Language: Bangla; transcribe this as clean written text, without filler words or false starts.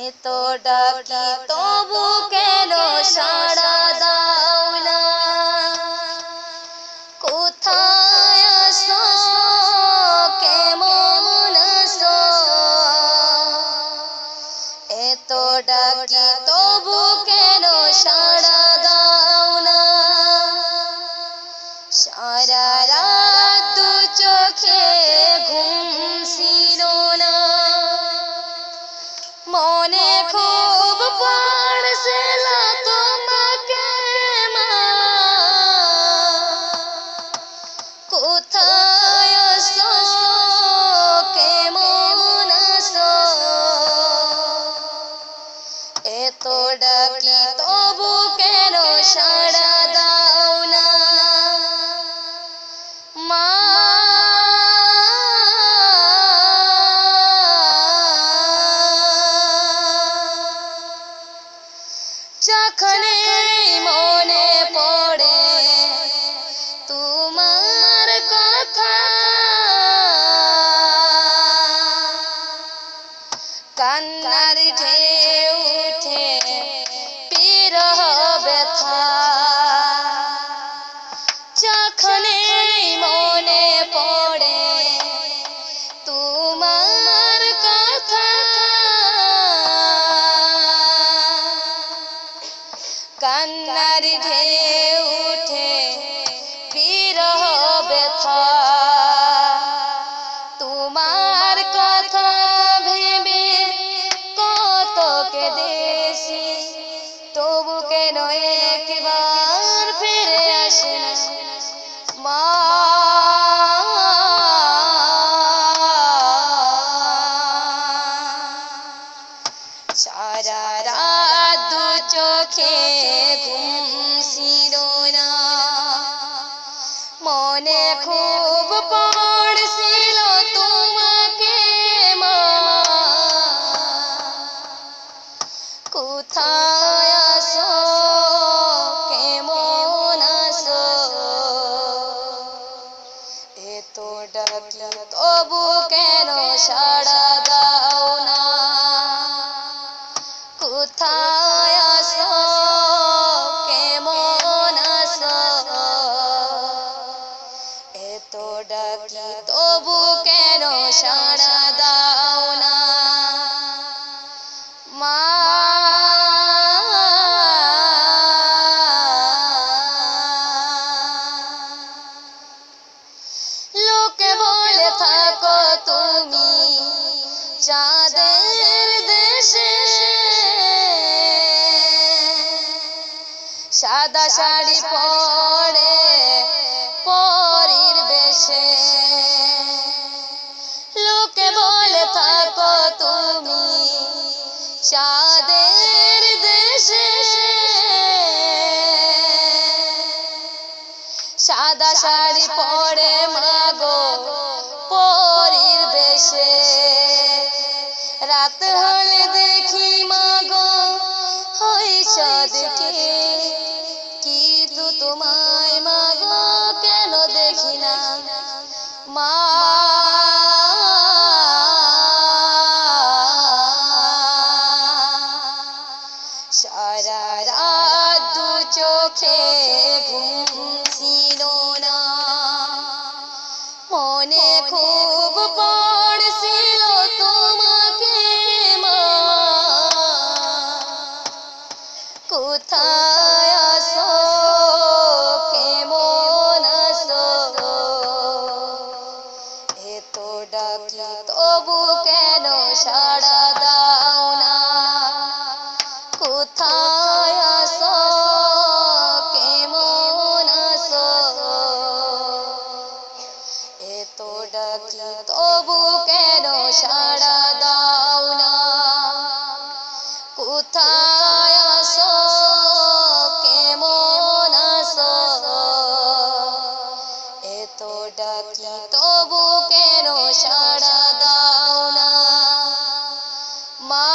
এত ডাকি তবু কেন সাড়া দাও না? কোথায় আছো, কেমন আছো? এত ডাকি তবু কেন সাড়া দাও না? সারা রাত দু চোখে ঘুম ছিল না, মনে খুব পড়ছিল তোমাকে মা। কোথায় আছো, কেমন আছো? এত ডাকি তবু কেন সাড়া দাও না? মা যখনই মনে পড়ে তোমার কথা, কান্নার ঢেউ উঠে বিরহ ব্যথা। যখনই মনে পড়ে তোমার কথা, কান্নার ঢেউ উঠে বিরহ ব্যথা। তোমার কথা ভেবে কত কেঁদেছি, তবু কেন একবার ফিরে আসে না মা। সারা রাত দু চোখে ঘুম ছিল না, মনে খুব পড়ছিল তোমাকে মা। কোথায় আছো, কেমন আছো? এত ডাকি তবু কেন সাড়া দাও না? কোথায় আছো, কেমন আছো? এত ডাকি তবু কেন সাড়া দাও না? মা লোকে বলে থাকো তুমি চাঁদের দেশে, সাদা শাড়ি পরে পরীর বেশে। লোকে বলে থাকো তুমি চাঁদের দেশে, সাদা শাড়ি পরে মাগো পরীর বেশে। রাত হলে দেখি মাগো হই সাদকে, কিন্তু তোমায় মাগো কেন দেখি না মা। সারা রাত দু চোখে ঘুম ছিল না, মনে খুব পড়ছিল তোমাকে মা। কোথায় আছো, কেমন আছো? এত ডাকি তবু কেন সাড়া দাও না? কোথায় আছো, কেমন আছো? এত ডাকি তবু কেন সাড়া দাও না? কোথায় আছো, কেমন আছো? এত ডাকি তবু কেন সাড়া দাও না মা।